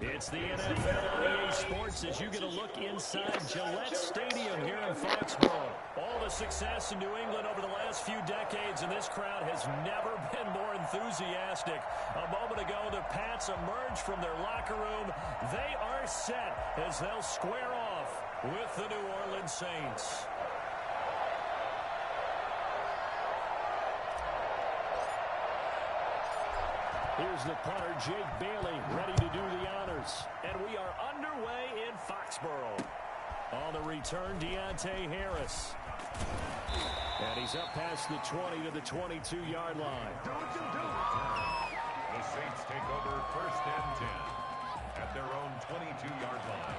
It's the NFL on EA Sports as you get a look inside Gillette Stadium here in Foxborough. All the success in New England over the last few decades, and this crowd has never been more enthusiastic. A moment ago, the Pats emerged from their locker room. They are set as they'll square off with the New Orleans Saints. Here's the punter, Jake Bailey, ready to do the honors. And we are underway in Foxborough. On the return, Deontay Harris. And he's up past the 20 to the 22-yard line. The Saints take over 1st and 10 at their own 22-yard line.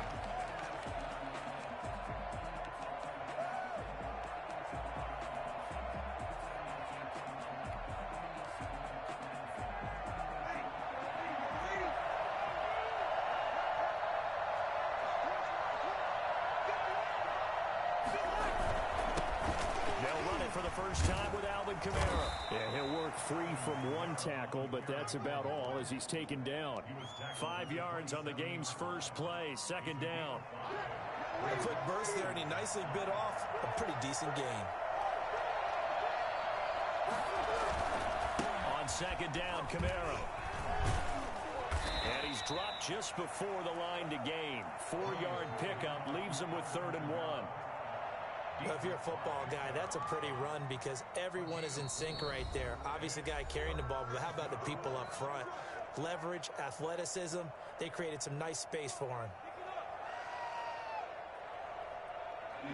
First time with Alvin Kamara. Yeah, he'll work free from one tackle, but that's about all as he's taken down. 5 yards on the game's first play, 2nd down. A quick burst there, and he nicely bit off a pretty decent gain. On 2nd down, Kamara. And he's dropped just before the line to gain. 4-yard pickup leaves him with 3rd and 1. If you're a football guy, that's a pretty run because everyone is in sync right there. Obviously, the guy carrying the ball, but how about the people up front? Leverage, athleticism, they created some nice space for him.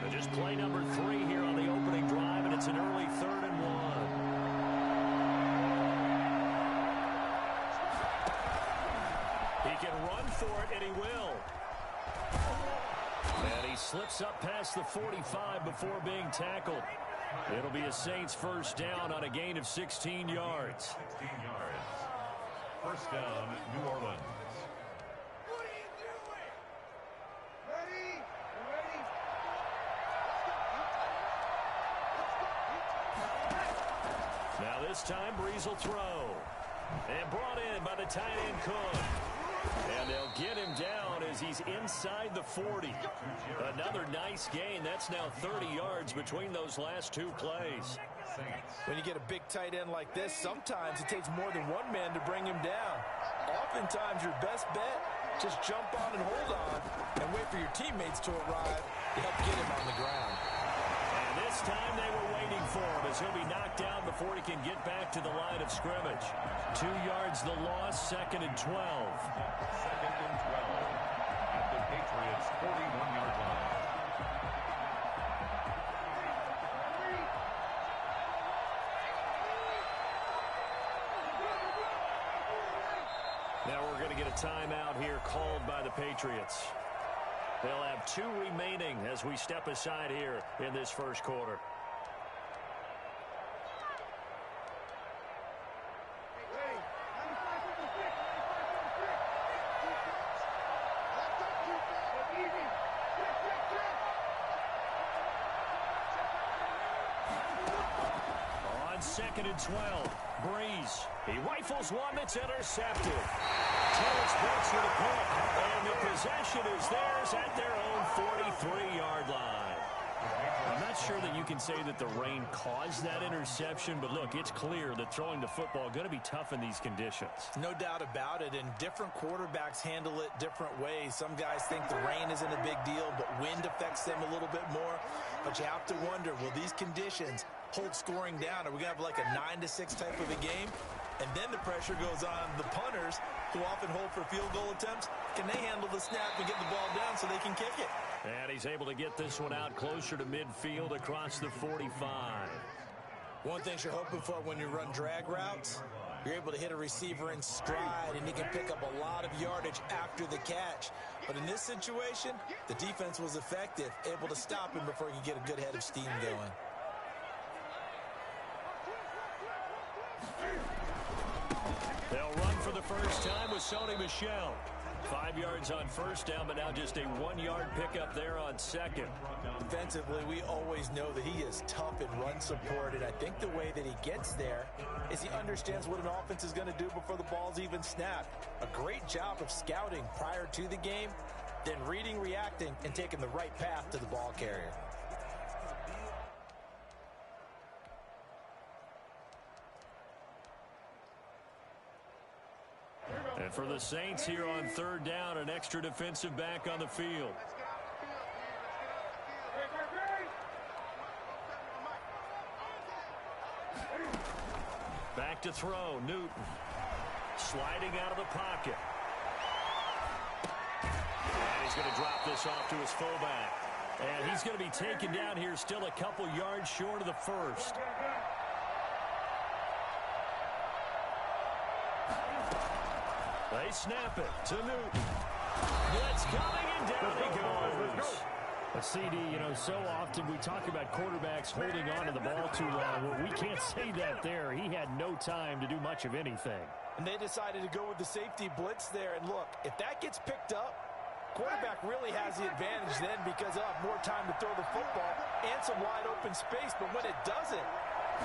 And just play number 3 here on the opening drive, and it's an early 3rd and 1. He can run for it, and he will. And he slips up past the 45 before being tackled. It'll be a Saints first down on a gain of 16 yards. 16 yards. First down, New Orleans. What are you doing? Ready? Ready? Now this time, Breeze will throw. And brought in by the tight end Cook. And they'll get him down as he's inside the 40. Another nice gain. That's now 30 yards between those last 2 plays. When you get a big tight end like this, sometimes it takes more than one man to bring him down. Oftentimes, your best bet, just jump on and hold on and wait for your teammates to arrive to help get him on the ground. And this time they were waiting for him as he'll be knocked down before he can get back to the line of scrimmage. 2 yards the loss, 2nd and 12. 2nd and 12 at the Patriots' 41-yard line. Now we're going to get a timeout here called by the Patriots. They'll have 2 remaining as we step aside here in this first quarter. On 2nd and 12, Breeze. He rifles one that's intercepted. Terrence Brooks with a pick, and the possession is theirs at their own 43-yard line. I'm not sure that you can say that the rain caused that interception, but look, it's clear that throwing the football is going to be tough in these conditions. No doubt about it, and different quarterbacks handle it different ways. Some guys think the rain isn't a big deal, but wind affects them a little bit more. But you have to wonder, will these conditions hold scoring down? Are we going to have like a 9-6 type of a game? And then the pressure goes on the punters, who often hold for field goal attempts. Can they handle the snap and get the ball down so they can kick it? And he's able to get this one out closer to midfield across the 45. One thing you're hoping for when you run drag routes, you're able to hit a receiver in stride, and he can pick up a lot of yardage after the catch. But in this situation, the defense was effective, able to stop him before he could get a good head of steam going. They'll run for the first time with Sony Michel. 5 yards on first down, but now just a 1-yard pickup there on second. Defensively, we always know that he is tough in run support, and I think the way that he gets there is he understands what an offense is going to do before the ball's even snapped. A great job of scouting prior to the game, then reading, reacting, and taking the right path to the ball carrier. And for the Saints here on third down, an extra defensive back on the field. Back to throw, Newton. Sliding out of the pocket. And he's going to drop this off to his fullback. And he's going to be taken down here still a couple yards short of the first. They snap it to Newton. Blitz coming, and down he goes. A CD, you know, so often we talk about quarterbacks holding on to the ball too long. Well, we can't say that there. He had no time to do much of anything. And they decided to go with the safety blitz there. And look, if that gets picked up, quarterback really has the advantage then because they'll have more time to throw the football and some wide open space. But when it doesn't,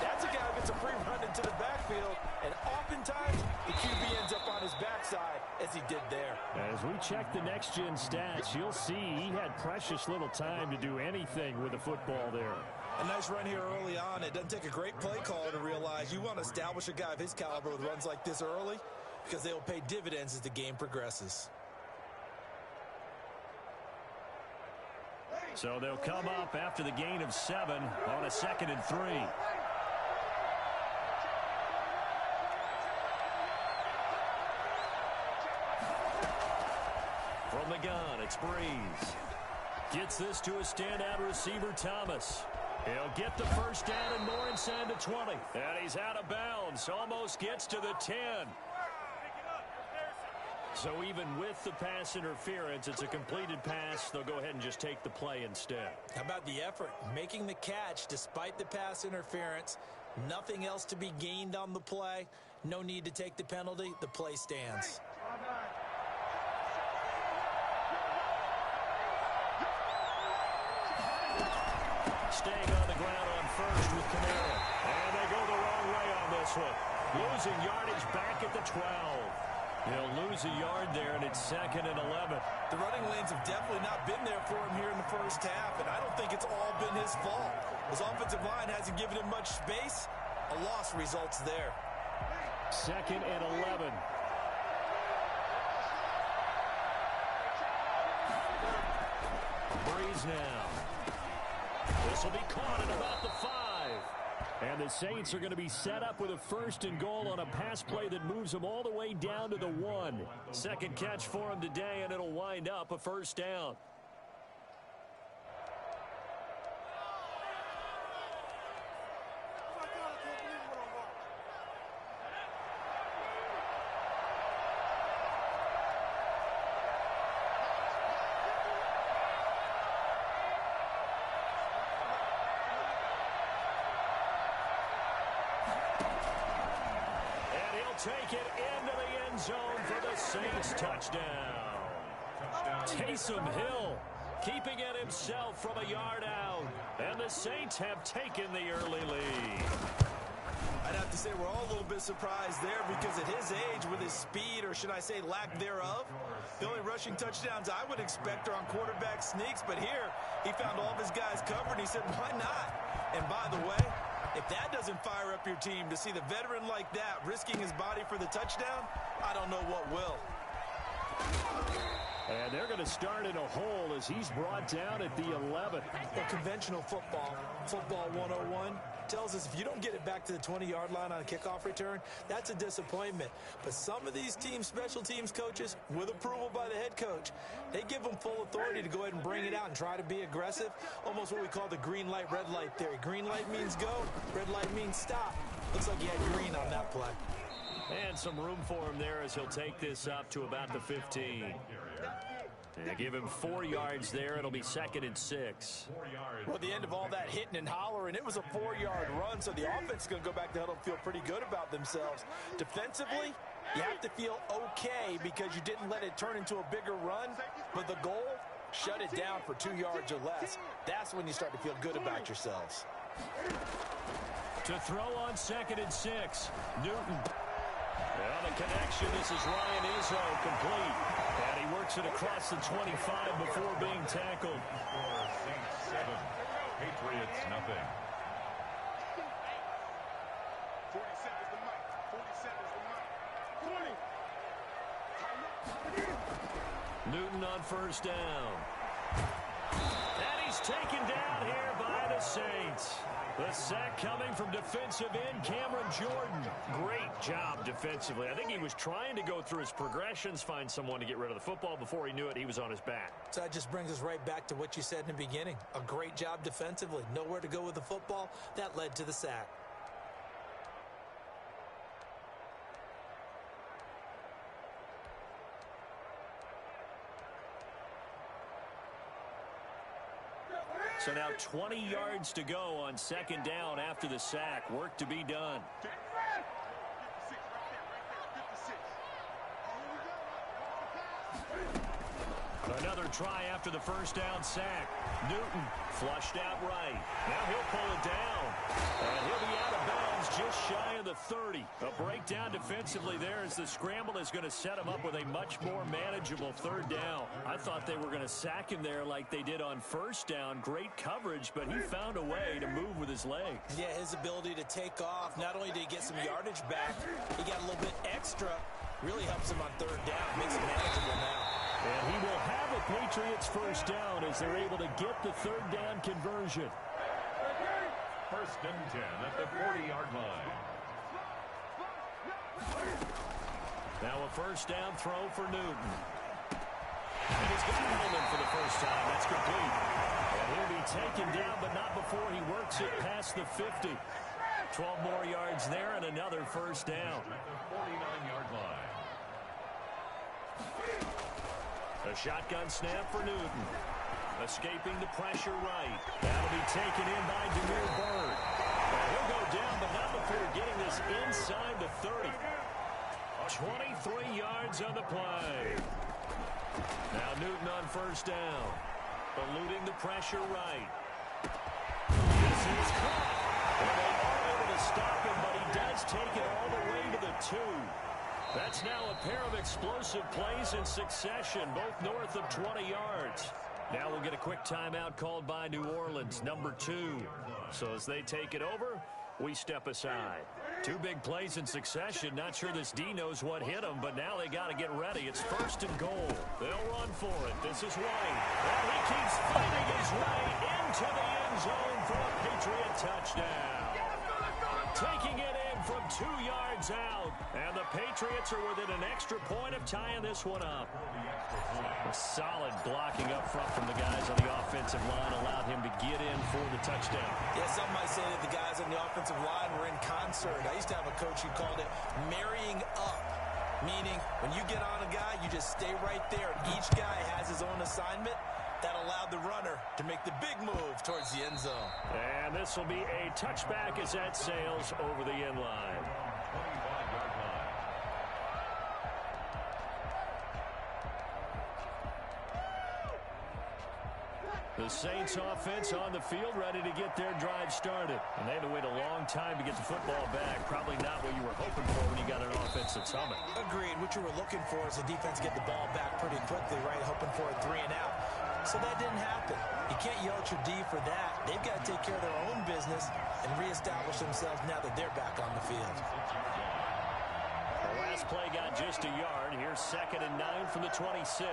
that's a guy who gets a free run into the backfield, and oftentimes the QB ends up on his backside as he did there. As we check the next-gen stats, you'll see he had precious little time to do anything with the football there. A nice run here early on. It doesn't take a great play caller to realize you want to establish a guy of his caliber with runs like this early because they will pay dividends as the game progresses. So they'll come up after the gain of 7 on a 2nd and 3. From the gun, it's Breeze. Gets this to a standout receiver, Thomas. He'll get the first down and more inside the 20. And he's out of bounds. Almost gets to the 10. So even with the pass interference, it's a completed pass. They'll go ahead and just take the play instead. How about the effort? Making the catch despite the pass interference. Nothing else to be gained on the play. No need to take the penalty. The play stands. Staying on the ground on first with Kamara. And they go the wrong way on this one. Losing yardage back at the 12. They'll lose a yard there, and it's 2nd and 11. The running lanes have definitely not been there for him here in the first half, and I don't think it's all been his fault. His offensive line hasn't given him much space. A loss results there. 2nd and 11. Breeze now. This will be caught at about the 5. And the Saints are going to be set up with a 1st and goal on a pass play that moves them all the way down to the 1. Second catch for him today, and it'll wind up a first down. Take it into the end zone for the Saints touchdown. Taysom Hill keeping it himself from a yard out. And the Saints have taken the early lead. I'd have to say we're all a little bit surprised there because at his age, with his speed, or should I say lack thereof, the only rushing touchdowns I would expect are on quarterback sneaks. But here, he found all of his guys covered, and he said, why not? And by the way, if that doesn't fire up your team to see the veteran like that risking his body for the touchdown, I don't know what will. And they're going to start in a hole as he's brought down at the 11. Well, conventional football 101, tells us if you don't get it back to the 20-yard line on a kickoff return, that's a disappointment. But some of these team special teams coaches, with approval by the head coach, they give them full authority to go ahead and bring it out and try to be aggressive, almost what we call the green light, red light theory. Green light means go, red light means stop. Looks like he had green on that play. And some room for him there as he'll take this up to about the 15. They give him 4 yards there. It'll be 2nd and 6. Well, at the end of all that hitting and hollering, it was a 4-yard run, so the offense is going to go back to huddle and feel pretty good about themselves. Defensively, You have to feel okay because you didn't let it turn into a bigger run, but the goal, shut it down for 2 yards or less. That's when you start to feel good about yourselves. To throw on 2nd and 6. Newton. Well, the connection, this is Ryan Izzo, complete. And he works it across the 25 before being tackled. Saints 7, Patriots nothing. 47 is the mic. 47 is the mic. 20. Newton on 1st down. And he's taken down here by the Saints. The sack coming from defensive end Cameron Jordan. Great job defensively. I think he was trying to go through his progressions, find someone to get rid of the football. Before he knew it, he was on his back. So that just brings us right back to what you said in the beginning. A great job defensively. Nowhere to go with the football. That led to the sack. So now 20 yards to go on 2nd down after the sack. Work to be done. 56 right there. 56. Another try after the 1st down sack. Newton flushed out right. Now he'll pull it down. And he'll be out of bounds just shy of the 30. A breakdown defensively there as the scramble is going to set him up with a much more manageable 3rd down. I thought they were going to sack him there like they did on 1st down. Great coverage, but he found a way to move with his legs. Yeah, his ability to take off, not only did he get some yardage back, he got a little bit extra. Really helps him on 3rd down, makes him manageable now. And he will have a Patriots 1st down as they're able to get the 3rd down conversion. 1st and 10 at the 40-yard line. Now a 1st down throw for Newton. And he's got Hillman for the 1st time. That's complete. And he'll be taken down, but not before he works it past the 50. 12 more yards there and another 1st down. At the 49-yard line. A shotgun snap for Newton. Escaping the pressure right. That'll be taken in by Damiere Byrd. And he'll go down, but not before getting this inside the 30. 23 yards on the play. Now Newton on 1st down. Eluding the pressure right. This is caught. And they are able to stop him, but he does take it all the way to the 2. That's now a pair of explosive plays in succession, both north of 20 yards. Now we'll get a quick timeout called by New Orleans, number 2. So as they take it over, we step aside. 2 big plays in succession. Not sure this D knows what hit him, but now they got to get ready. It's 1st and goal. They'll run for it. This is White. And he keeps fighting his way into the end zone for a Patriot touchdown. Taking it in from 2 yards out. And the Patriots are within an extra point of tying this one up. A solid blocking up front from the guys on the offensive line allowed him to get in for the touchdown. Yeah, some might say that the guys on the offensive line were in concert. I used to have a coach who called it marrying up, meaning when you get on a guy, you just stay right there. And each guy has his own assignment. That allowed the runner to make the big move towards the end zone. And this will be a touchback as that sails over the end line. 25-yard line. The Saints offense on the field ready to get their drive started. And they had to wait a long time to get the football back. Probably not what you were hoping for when you got an offense that's humming. Agreed. What you were looking for is the defense get the ball back pretty quickly, right? Hoping for a 3 and out. So that didn't happen. You can't yell at your D for that. They've got to take care of their own business and reestablish themselves now that they're back on the field. The last play got just a yard. Here's 2nd and 9 from the 26.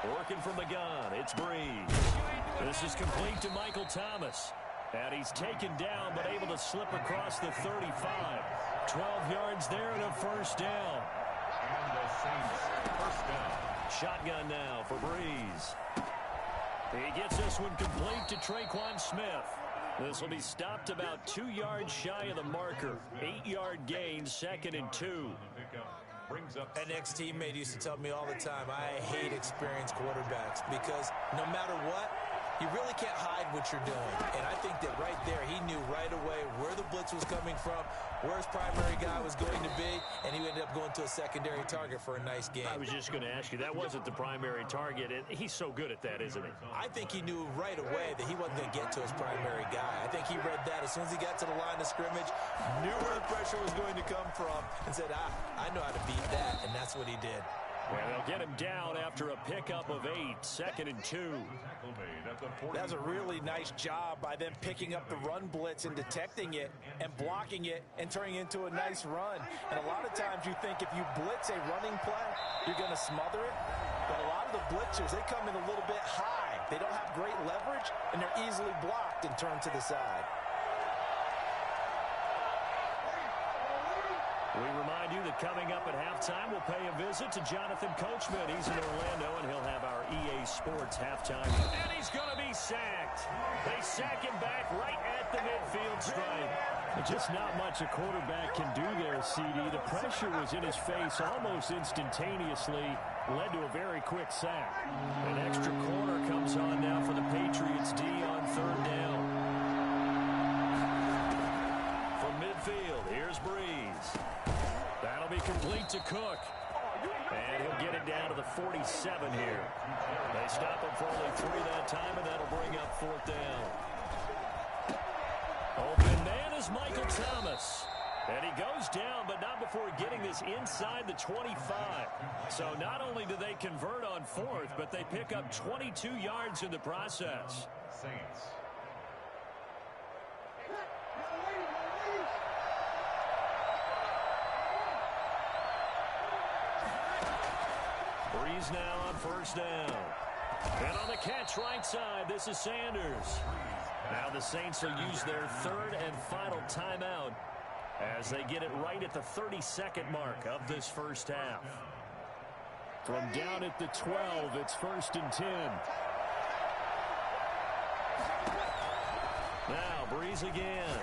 Working from the gun, it's Breeze. This is complete to Michael Thomas. And he's taken down, but able to slip across the 35. 12 yards there and a 1st down. And the Saints 1st down. Shotgun now for Breeze. He gets this one complete to Traquan Smith. This will be stopped about 2 yards shy of the marker. 8-yard gain, 2nd and 2. Brings up An ex-teammate used to tell me all the time, I hate experienced quarterbacks because no matter what, You really can't hide what you're doing. And I think that right there, he knew right away where the blitz was coming from, where his primary guy was going to be, and he ended up going to a secondary target for a nice game. I was just going to ask you, that wasn't the primary target, and he's so good at that, isn't he? I think he knew right away that he wasn't going to get to his primary guy. I think he read that as soon as he got to the line of scrimmage, knew where the pressure was going to come from, and said, I know how to beat that, and that's what he did. Well, they'll get him down after a pickup of 8, 2nd and 2. That's a really nice job by them picking up the run blitz and detecting it and blocking it and turning it into a nice run. And a lot of times you think if you blitz a running play, you're going to smother it. But a lot of the blitzers, they come in a little bit high. They don't have great leverage, and they're easily blocked and turned to the side. We remind you that coming up at halftime, we'll pay a visit to Jonathan Coachman. He's in Orlando, and he'll have our EA Sports halftime. And he's going to be sacked. They sack him back right at the midfield stripe. Just not much a quarterback can do there, CD. The pressure was in his face almost instantaneously, led to a very quick sack. An extra corner comes on now for the Patriots D on 3rd down. From midfield, here's Breeze. That'll be complete to Cook. And he'll get it down to the 47 here. They stop him for only 3 that time, and that'll bring up 4th down. Open man is Michael Thomas. And he goes down, but not before getting this inside the 25. So not only do they convert on 4th, but they pick up 22 yards in the process. Saints. Breeze now on 1st down. And on the catch right side, this is Sanders. Now the Saints will use their 3rd and final timeout as they get it right at the 32nd mark of this first half. From down at the 12, it's 1st and 10. Now Breeze again.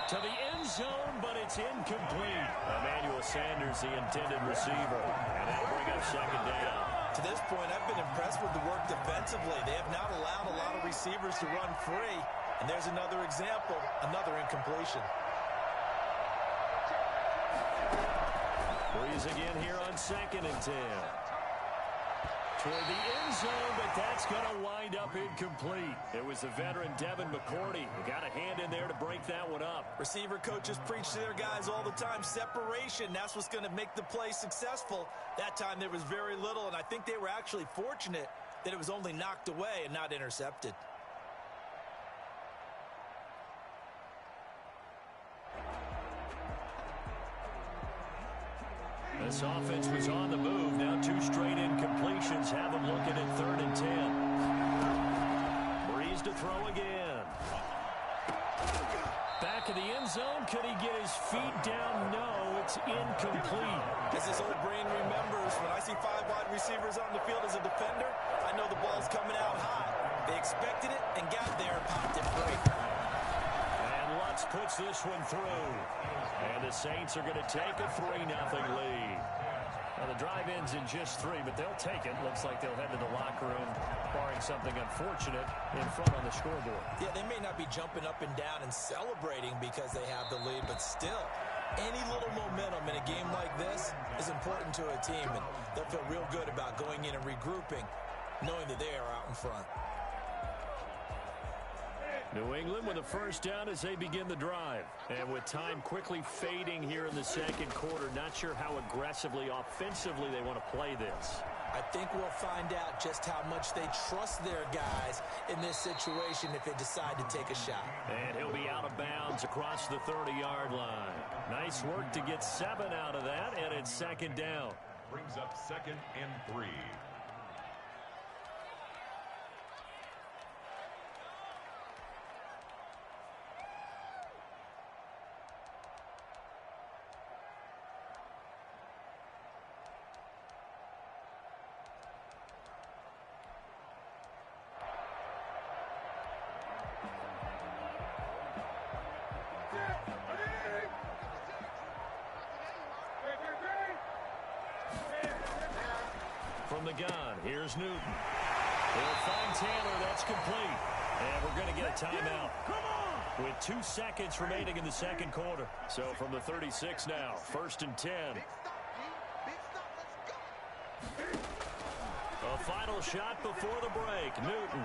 To the end zone, but it's incomplete. Emmanuel Sanders, the intended receiver. And that'll bring up 2nd down. To this point, I've been impressed with the work defensively. They have not allowed a lot of receivers to run free. And there's another example, another incompletion. Breeze again here on 2nd and 10. Toward the end zone, but that's going to wind up incomplete. It was the veteran Devin McCourty who got a hand in there to break that one up. Receiver coaches preach to their guys all the time. Separation, that's what's going to make the play successful. That time there was very little, and I think they were actually fortunate that it was only knocked away and not intercepted. This offense was on the move. Now 2 straight incompletions have them looking at 3rd and 10. Breeze to throw again. Back of the end zone. Could he get his feet down? No, it's incomplete. As his old brain remembers, when I see 5 wide receivers on the field as a defender, I know the ball's coming out high. They expected it and got there and popped it free. And Lutz puts this one through. And the Saints are going to take a 3-0 lead. Now the drive ends in just 3, but they'll take it. Looks like they'll head to the locker room, barring something unfortunate, in front on the scoreboard. Yeah, they may not be jumping up and down and celebrating because they have the lead, but still, any little momentum in a game like this is important to a team, and they'll feel real good about going in and regrouping, knowing that they are out in front. New England with a 1st down as they begin the drive. And with time quickly fading here in the 2nd quarter, not sure how aggressively, offensively they want to play this. I think we'll find out just how much they trust their guys in this situation if they decide to take a shot. And he'll be out of bounds across the 30-yard line. Nice work to get 7 out of that, and it's 2nd down. Brings up 2nd and 3. From the gun, here's Newton. They'll find Taylor. That's complete. And we're going to get a timeout with 2 seconds remaining in the second quarter. So from the 36 now, 1st and 10. A final shot before the break. Newton.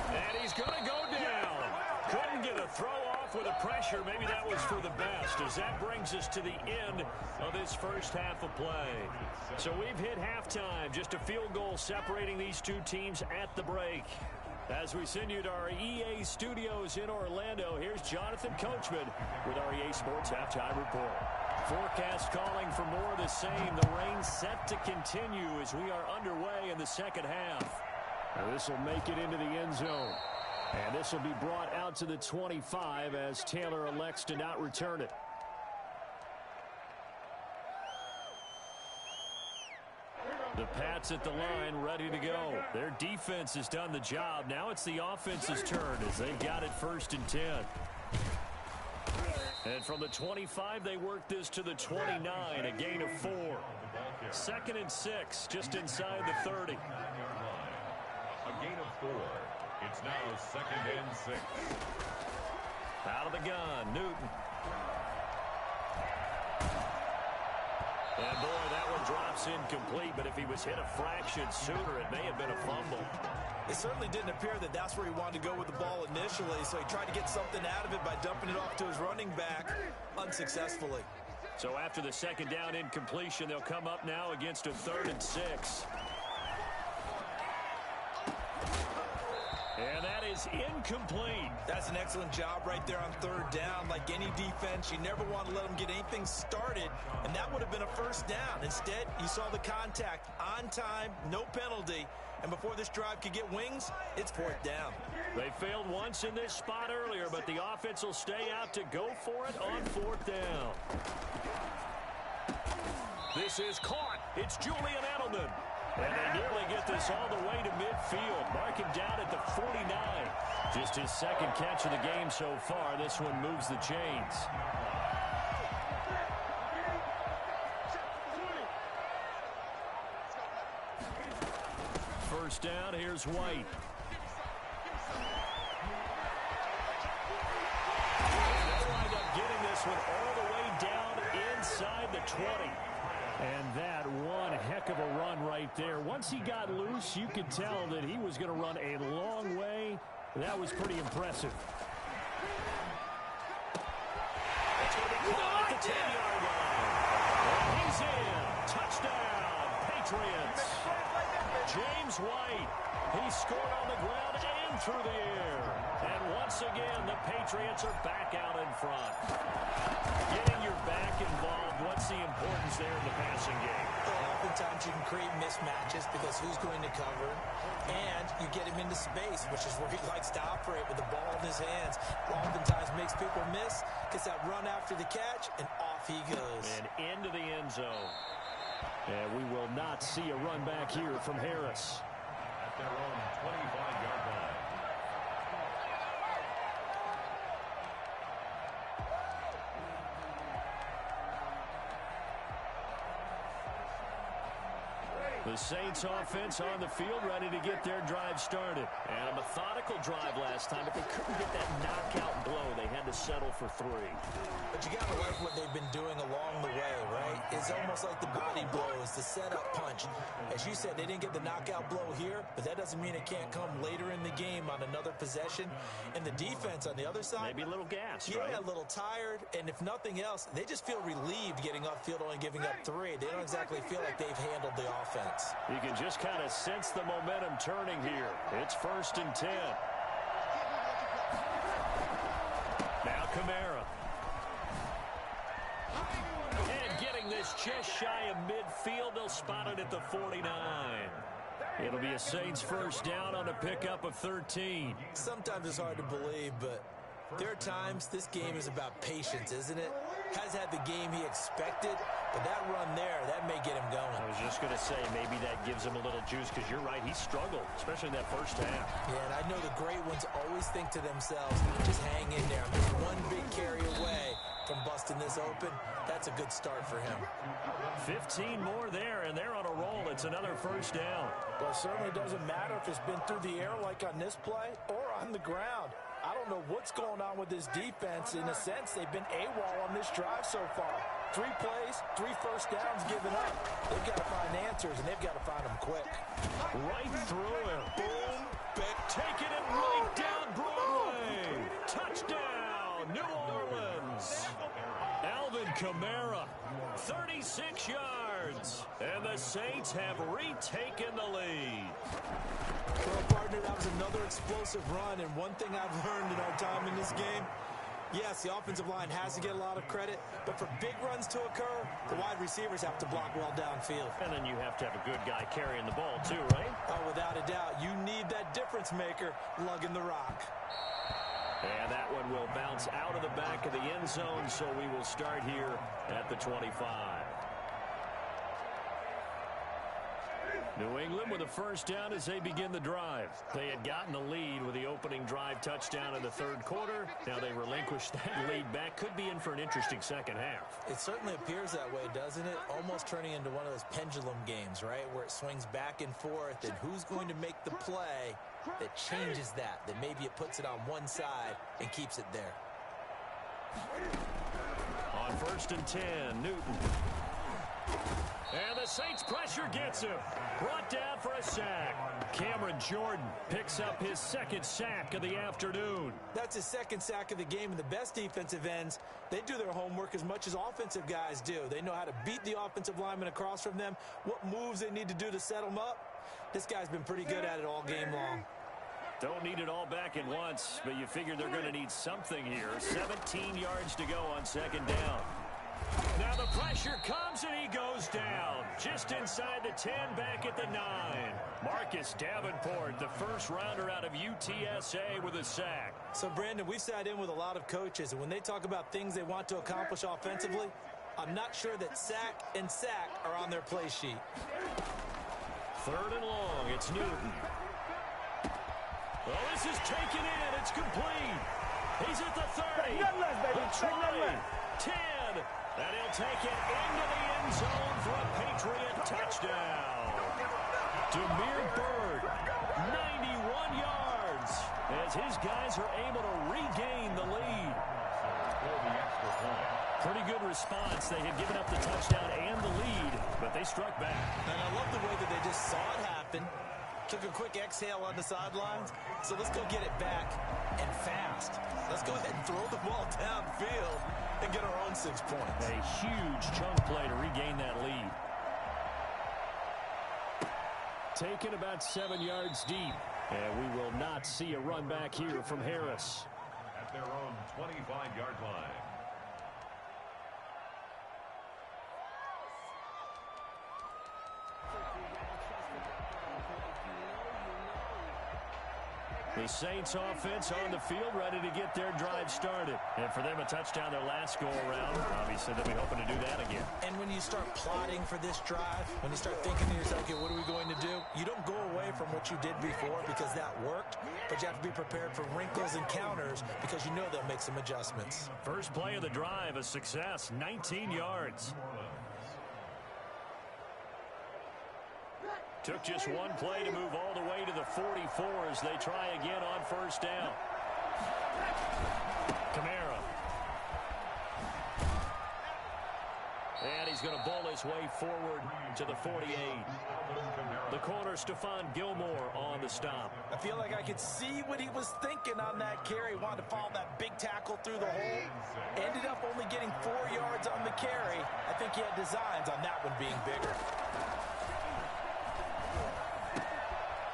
And he's going to go down. Couldn't get a throw off with a pressure. Maybe that was for the best, as that brings us to the end of this first half of play. So we've hit halftime. Just a field goal separating these two teams at the break. As we send you to our EA studios in Orlando, here's Jonathan Coachman with our EA Sports Halftime Report. Forecast calling for more of the same. The rain set to continue as we are underway in the second half. Now this will make it into the end zone. And this will be brought out to the 25 as Taylor elects to not return it. The Pats at the line ready to go. Their defense has done the job. Now it's the offense's turn as they've got it 1st and 10. And from the 25, they work this to the 29, a gain of 4. 2nd and 6, just inside the 30. A gain of 4. It's now 2nd and 6. Out of the gun, Newton. And boy, that one drops incomplete, but if he was hit a fraction sooner, it may have been a fumble. It certainly didn't appear that that's where he wanted to go with the ball initially, so he tried to get something out of it by dumping it off to his running back unsuccessfully. So after the 2nd down incompletion, they'll come up now against a 3rd and 6. And that is incomplete. That's an excellent job right there on 3rd down. Like any defense, you never want to let them get anything started, and that would have been a 1st down. Instead, you saw the contact on time, no penalty, and before this drive could get wings, it's 4th down. They failed once in this spot earlier, but the offense will stay out to go for it on 4th down. This is caught. It's Julian Edelman. And they nearly get this all the way to midfield. Mark him down at the 49. Just his 2nd catch of the game so far. This one moves the chains. First down, here's White. They'll wind up getting this one all the way down inside the 20. And that one heck of a run right there. Once he got loose, you could tell that he was going to run a long way. That was pretty impressive. It's going to be caught at the 10-yard line. And he's in. Touchdown, Patriots. James White. He scored on the ground and through the air. And once again, the Patriots are back out in front. Getting your back involved, what's the importance there in the passing game? Well, oftentimes you can create mismatches because who's going to cover, and you get him into space, which is where he likes to operate with the ball in his hands. Oftentimes makes people miss, gets that run after the catch, and off he goes. And into the end zone. And we will not see a run back here from Harris. At their own 25-yard line. The Saints offense on the field ready to get their drive started. And a methodical drive last time, but they couldn't get that knockout blow. They had to settle for 3. But you got to like what they've been doing along the way, right? It's almost like the body blows, the setup punch. As you said, they didn't get the knockout blow here, but that doesn't mean it can't come later in the game on another possession. And the defense on the other side, maybe a little gas, yeah, right? A little tired. And if nothing else, they just feel relieved getting upfield, only giving up 3. They don't exactly feel like they've handled the offense. You can just kind of sense the momentum turning here. It's 1st and 10. Now Kamara. And getting this just shy of midfield. They'll spot it at the 49. It'll be a Saints 1st down on a pickup of 13. Sometimes it's hard to believe, but there are times this game is about patience, isn't it? Has had the game he expected, but that run there, that may get him going. I was just going to say, maybe that gives him a little juice, because you're right, he struggled, especially in that first half. Yeah, and I know the great ones always think to themselves, just hang in there. I'm just one big carry away to from busting this open, that's a good start for him. 15 more there, and they're on a roll. It's another first down. Well, it certainly doesn't matter if it's been through the air like on this play or on the ground. I don't know what's going on with this defense. In a sense, they've been AWOL on this drive so far. 3 plays, 3 first downs given up. They've got to find answers, and they've got to find them quick. Right through it. Boom. Taking it right down Broadway. Touchdown, New Orleans. Alvin Kamara, 36 yards. And the Saints have retaken the lead. Well, partner, that was another explosive run, and one thing I've learned in our time in this game, yes, the offensive line has to get a lot of credit, but for big runs to occur, the wide receivers have to block well downfield. And then you have to have a good guy carrying the ball too, right? Oh, without a doubt. You need that difference maker lugging the rock. And that one will bounce out of the back of the end zone, so we will start here at the 25. New England with a first down as they begin the drive. They had gotten the lead with the opening drive touchdown in the third quarter. Now they relinquished that lead back. Could be in for an interesting second half. It certainly appears that way, doesn't it? Almost turning into one of those pendulum games, right? Where it swings back and forth, and who's going to make the play that changes that maybe it puts it on one side and keeps it there. On 1st and 10, Newton. And the Saints pressure gets him. Brought down for a sack. Cameron Jordan picks up his second sack of the afternoon. That's his second sack of the game, and the best defensive ends, they do their homework as much as offensive guys do. They know how to beat the offensive lineman across from them, what moves they need to do to set them up. This guy's been pretty good at it all game long. Don't need it all back at once, but you figure they're going to need something here. 17 yards to go on second down. Now the pressure comes and he goes down. Just inside the 10, back at the 9. Marcus Davenport, the first rounder out of UTSA with a sack. So, Brandon, we've sat in with a lot of coaches, and when they talk about things they want to accomplish offensively, I'm not sure that sack and sack are on their play sheet. 3rd and long, it's Newton. Well, this is taken in. It's complete. He's at the 30. The 10. And he'll take it into the end zone for a Patriot touchdown. Demir Bird, 91 yards, as his guys are able to regain the lead. Pretty good response. They had given up the touchdown and the lead, but they struck back. And I love the way that they just saw it happen, took a quick exhale on the sidelines. So let's go get it back and fast. Let's go ahead and throw the ball downfield and get our own 6 points. A huge chunk play to regain that lead. Taken about 7 yards deep. And we will not see a run back here from Harris. At their own 25-yard line. The Saints offense on the field, ready to get their drive started. And for them, a touchdown their last go-around. Obviously, they'll be hoping to do that again. And when you start plotting for this drive, when you start thinking to yourself, okay, what are we going to do? You don't go away from what you did before because that worked, but you have to be prepared for wrinkles and counters because you know they'll make some adjustments. First play of the drive, a success, 19 yards. Took just one play to move all the way to the 44 as they try again on first down. Kamara. And he's going to bowl his way forward to the 48. The corner, Stephon Gilmore, on the stop. I feel like I could see what he was thinking on that carry. Wanted to follow that big tackle through the hole. Ended up only getting 4 yards on the carry. I think he had designs on that one being bigger.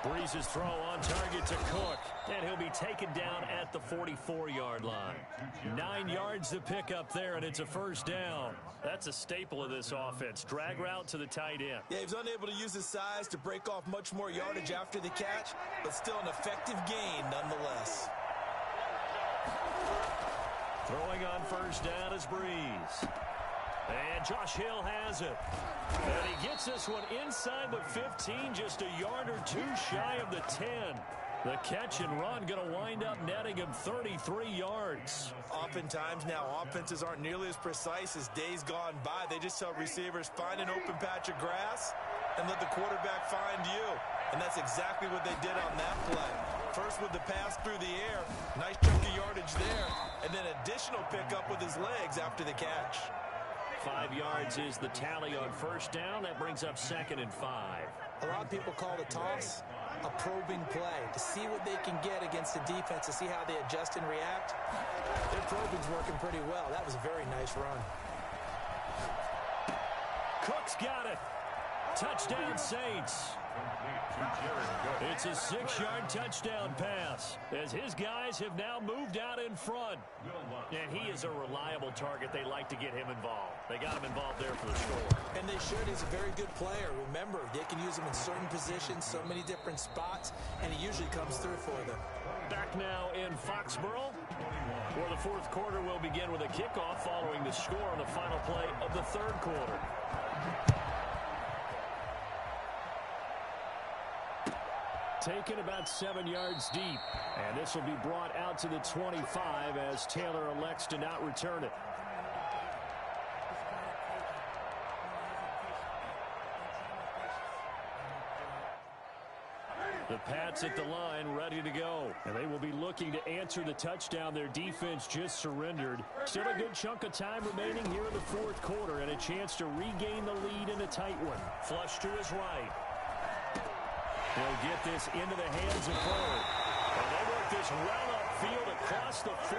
Breeze's throw on target to Cook, and he'll be taken down at the 44-yard line. 9 yards to pick up there, and it's a first down. That's a staple of this offense. Drag route to the tight end. Yeah, he was unable to use his size to break off much more yardage after the catch, but still an effective gain nonetheless. Throwing on first down is Breeze. And Josh Hill has it. And he gets this one inside the 15, just a yard or two shy of the 10. The catch and run going to wind up netting him 33 yards. Oftentimes now, offenses aren't nearly as precise as days gone by. They just tell receivers, find an open patch of grass and let the quarterback find you. And that's exactly what they did on that play. First with the pass through the air, nice chunk of yardage there, and then additional pickup with his legs after the catch. 5 yards is the tally on first down. That brings up 2nd and 5. A lot of people call the toss a probing play to see what they can get against the defense, to see how they adjust and react. Their probing's working pretty well. That was a very nice run. Cook's got it. Touchdown, Saints. It's a 6-yard touchdown pass as his guys have now moved out in front. And he is a reliable target. They like to get him involved. They got him involved there for the score. And they should. He's a very good player. Remember, they can use him in certain positions, so many different spots, and he usually comes through for them. Back now in Foxborough, where the fourth quarter will begin with a kickoff following the score on the final play of the third quarter. Taken about 7 yards deep. And this will be brought out to the 25 as Taylor elects to not return it. The Pats at the line, ready to go. And they will be looking to answer the touchdown their defense just surrendered. Still a good chunk of time remaining here in the fourth quarter and a chance to regain the lead in a tight one. Flush to his right. He'll get this into the hands of Bird. And they work this well upfield across the 45.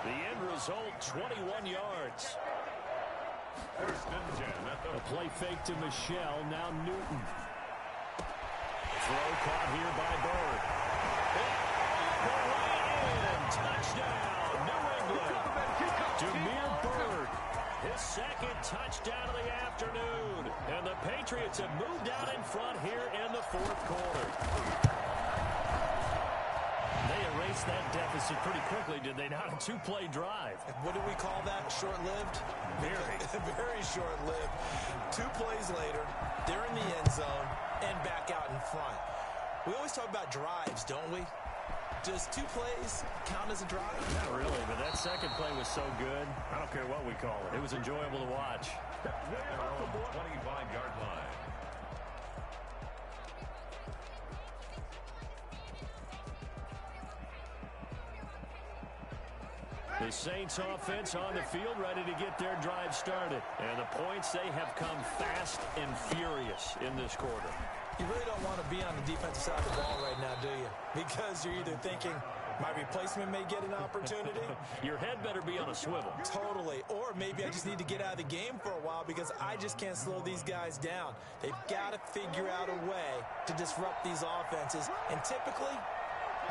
The end result, 21 yards. A play fake to Michelle, now Newton. Throw caught here by Bird. Touchdown, New England. Damiere Byrd, his second touchdown of the afternoon. And the Patriots have moved out in front here in the fourth quarter. They erased that deficit pretty quickly, did they not? A two-play drive. What do we call that? Short-lived? Very. Very short-lived. 2 plays later, they're in the end zone and back out in front. We always talk about drives, don't we? Does 2 plays count as a drive? Not really, but that second play was so good. I don't care what we call it. It was enjoyable to watch. 25-yard line. The Saints offense on the field ready to get their drive started. And the points, they have come fast and furious in this quarter. You really don't want to be on the defensive side of the ball right now, do you? Because you're either thinking, my replacement may get an opportunity. Your head better be on a swivel. Totally. Or maybe I just need to get out of the game for a while because I just can't slow these guys down. They've got to figure out a way to disrupt these offenses. And typically,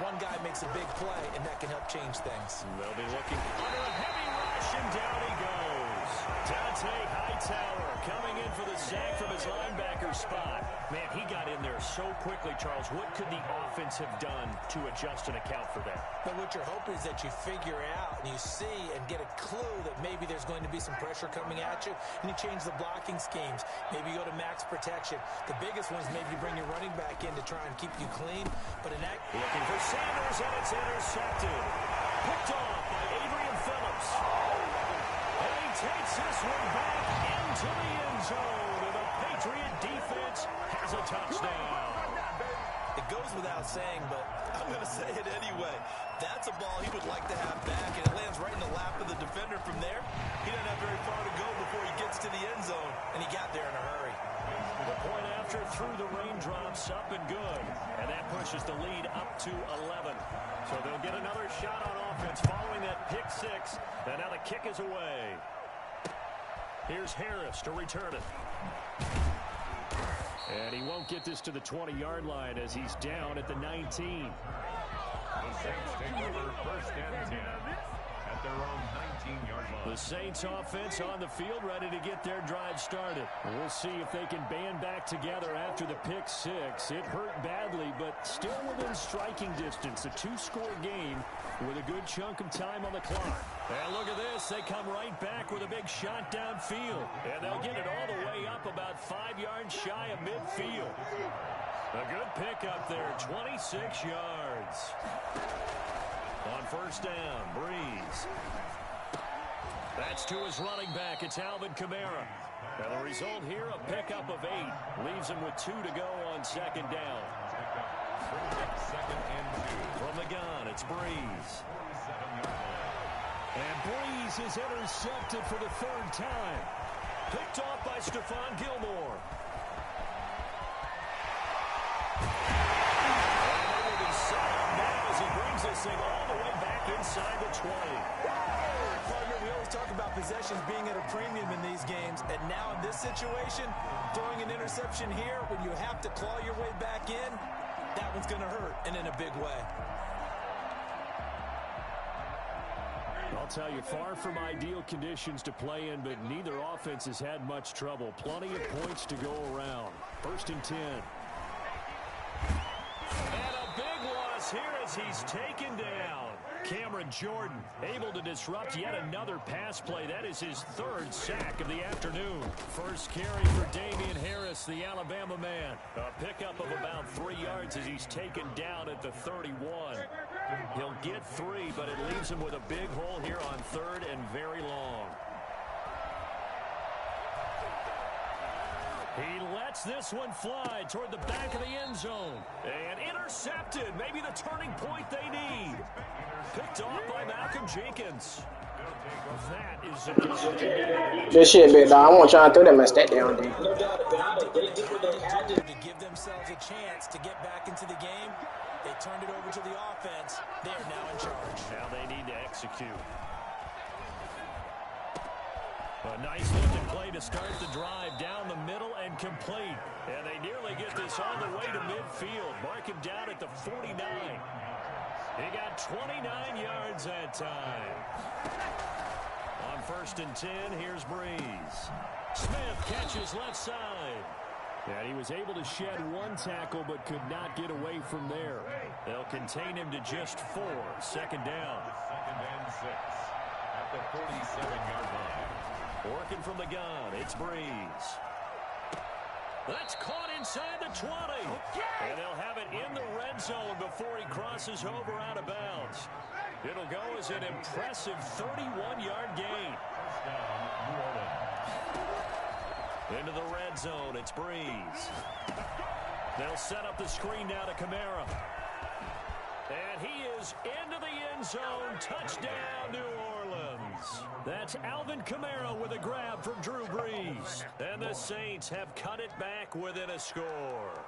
one guy makes a big play, and that can help change things. They'll be looking under a heavy rush, and down he goes. Dante Hightower coming in for the sack from his linebacker spot. Man, he got in there so quickly, Charles. What could the offense have done to adjust and account for that? But what you're hoping is that you figure out and you see and get a clue that maybe there's going to be some pressure coming at you, and you change the blocking schemes. Maybe you go to max protection. The biggest one is maybe you bring your running back in to try and keep you clean. But in that... Looking for Sanders, and it's intercepted. Picked off by Adrian Phillips. And he takes this one back into the end zone. And the Patriot defense has a touchdown. It goes without saying, but I'm going to say it anyway. That's a ball he would like to have back, and it lands right in the lap of the defender from there. He doesn't have very far to go before he gets to the end zone, and he got there in a hurry. The point after through the raindrops, up and good. And that pushes the lead up to 11. So they'll get another shot on offense following that pick six. And now the kick is away. Here's Harris to return it. And he won't get this to the 20-yard line as he's down at the 19. The Saints take over first and 10 at their own 19-yard line. The Saints offense on the field ready to get their drive started. We'll see if they can band back together after the pick six. It hurt badly, but still within striking distance. A 2-score game with a good chunk of time on the clock. And look at this. They come right back with a big shot downfield. And they'll get it all the way up about 5 yards shy of midfield. A good pickup there, 26 yards. On first down, Breeze. That's to his running back. It's Alvin Kamara. And the result here, a pickup of 8. Leaves him with 2 to go on second down. Second and 2. From the gun, it's Breeze. And Breeze is intercepted for the 3rd time. Picked off by Stephon Gilmore. And they will be set up now as he brings this thing all the way back inside the 20. Partner, we always talk about possessions being at a premium in these games, and now in this situation, throwing an interception here when you have to claw your way back in, that one's going to hurt, and in a big way. I'll tell you, far from ideal conditions to play in, but neither offense has had much trouble. Plenty of points to go around. 1st and 10. And a big loss here as he's taken down. Cameron Jordan able to disrupt yet another pass play. That is his 3rd sack of the afternoon. First carry for Damian Harris, the Alabama man. A pickup of about 3 yards as he's taken down at the 31. He'll get 3, but it leaves him with a big hole here on 3rd and very long. He lets this one fly toward the back of the end zone. And intercepted. Maybe the turning point they need. Picked off by Malcolm Jenkins. That is a Good shit, big dog. I want y'all to throw that mess that down, dude. No doubt about it. They did what they had to give themselves a chance to get back into the game. They turned it over to the offense. They are now in charge. Now they need to execute. A nice looking play to start the drive down the middle and complete. And they nearly get this all the way to midfield. Mark him down at the 49. He got 29 yards that time. On 1st and 10, here's Breeze. Smith catches left side. And he was able to shed 1 tackle but could not get away from there. They'll contain him to just 4. Second down. 2nd and 6 at the 47-yard line. Working from the gun, it's Breeze. That's caught inside the 20. And they'll have it in the red zone before he crosses over out of bounds. It'll go as an impressive 31-yard gain. First down, New Orleans. Into the red zone, it's Breeze. They'll set up the screen now to Kamara. And he is into the end zone. Touchdown, New Orleans. That's Alvin Kamara with a grab from Drew Brees. And the Saints have cut it back within a score.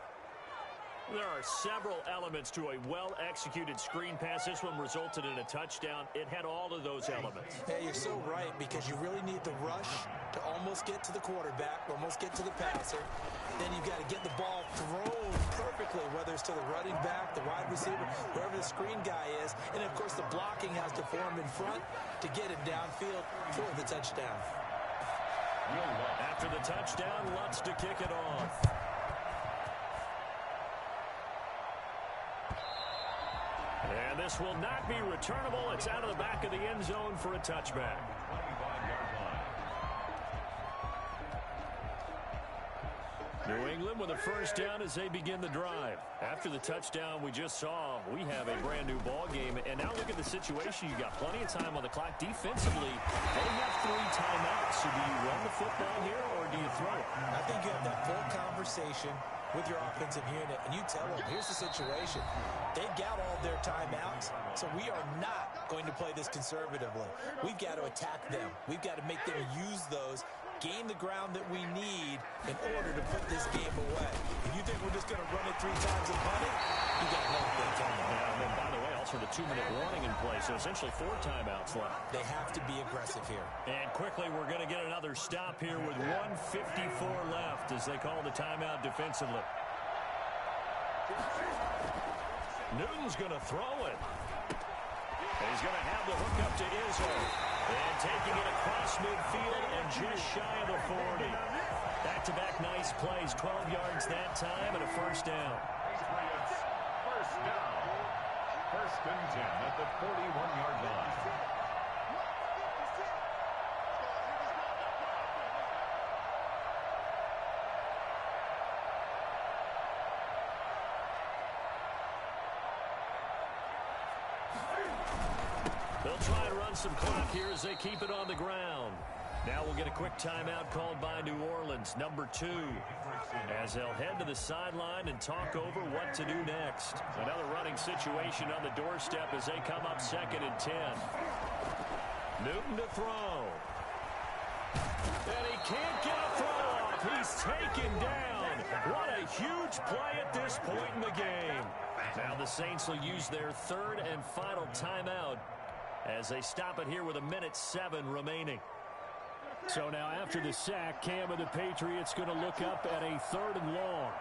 There are several elements to a well-executed screen pass. This one resulted in a touchdown. It had all of those elements. Hey, you're so right, because you really need the rush to almost get to the quarterback, almost get to the passer. Then you've got to get the ball thrown perfectly, whether it's to the running back, the wide receiver, whoever the screen guy is. And, of course, the blocking has to form in front to get it downfield for the touchdown. After the touchdown, Lutz to kick it off. And this will not be returnable. It's out of the back of the end zone for a touchback. 25-yard line. New England with a first down as they begin the drive. After the touchdown we just saw, we have a brand new ball game. And now look at the situation. You got plenty of time on the clock. Defensively, they have 3 timeouts. So do you run the football here or do you throw it? I think you have that full conversation with your offensive unit, and you tell them, here's the situation. They've got all their timeouts, so we are not going to play this conservatively. We've got to attack them. We've got to make them use those, gain the ground that we need in order to put this game away. If you think we're just going to run it 3 times and punt it, you got nothing coming. And then, by the way, also the 2-minute warning in play, so essentially 4 timeouts left. They have to be aggressive here. And quickly, we're going to get another stop here with 1:54 left as they call the timeout defensively. Newton's going to throw it. And he's going to have the hook up to Izzo. And taking it across midfield and just shy of the 40. Back-to-back nice plays, 12 yards that time and a first down. Patriots, first down. 1st and 10 at the 41-yard line. They'll try and run some clock here as they keep it on the ground. Now we'll get a quick timeout called by New Orleans, number 2, as they'll head to the sideline and talk over what to do next. Another running situation on the doorstep as they come up 2nd and 10. Newton to throw. And he can't get a throw off. He's taken down. What a huge play at this point in the game. Now the Saints will use their 3rd and final timeout as they stop it here with 1:07 remaining. So now after the sack, Cam and the Patriots going to look up at a 3rd and long.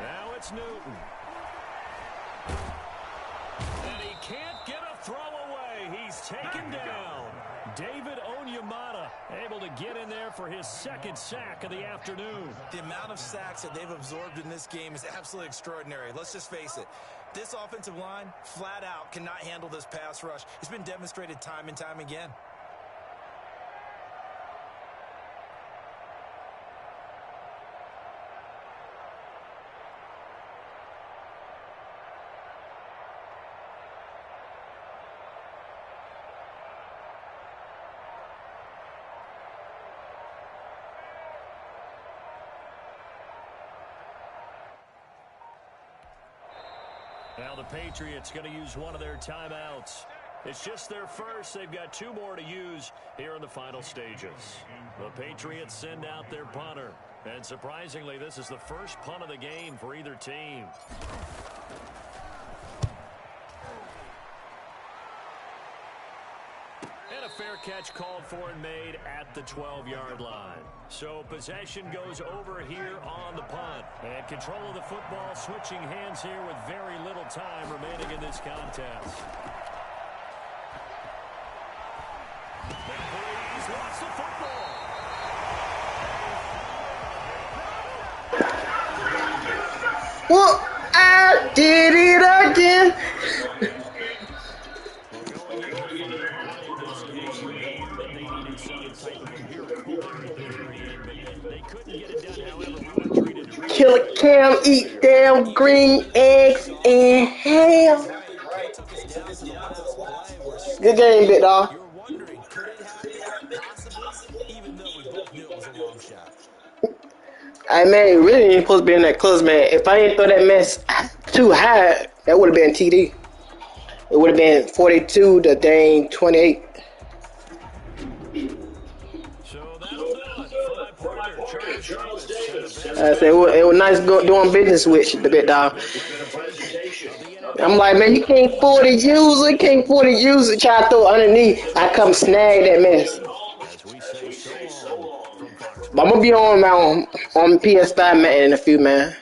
Now it's Newton. And he can't get a throw away. He's taken down. David Onyemata able to get in there for his 2nd sack of the afternoon. The amount of sacks that they've absorbed in this game is absolutely extraordinary. Let's just face it. This offensive line, flat out, cannot handle this pass rush. It's been demonstrated time and time again. Now the Patriots going to use one of their timeouts. It's just their first. They've got 2 more to use here in the final stages. The Patriots send out their punter. And surprisingly, this is the first punt of the game for either team. And a fair catch called for and made at the 12-yard line. So possession goes over here on the punt. And control of the football switching hands here with very little time remaining in this contest. And Breeze wants the football. Well, I did it again. Killer Cam eat damn green eggs and ham. Good game, big dog. You're wondering, could it happen? Possibly, even though we both knew it was a long shot. Hey man, you really ain't supposed to be in that close, man. If I ain't throw that mess too high, that would have been TD. It would have been 42 to dang 28. So that'll do it for my partner, Charles Davis. I said it was nice doing business with the big dog. I'm like, man, you can't afford to use it, try to throw underneath. I come snag that mess. But I'm gonna be on PS5, man, in a few, man.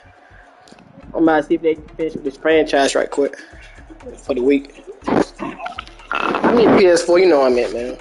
I'm about to see if they can finish with this franchise right quick for the week. I mean PS4, you know what I meant, man.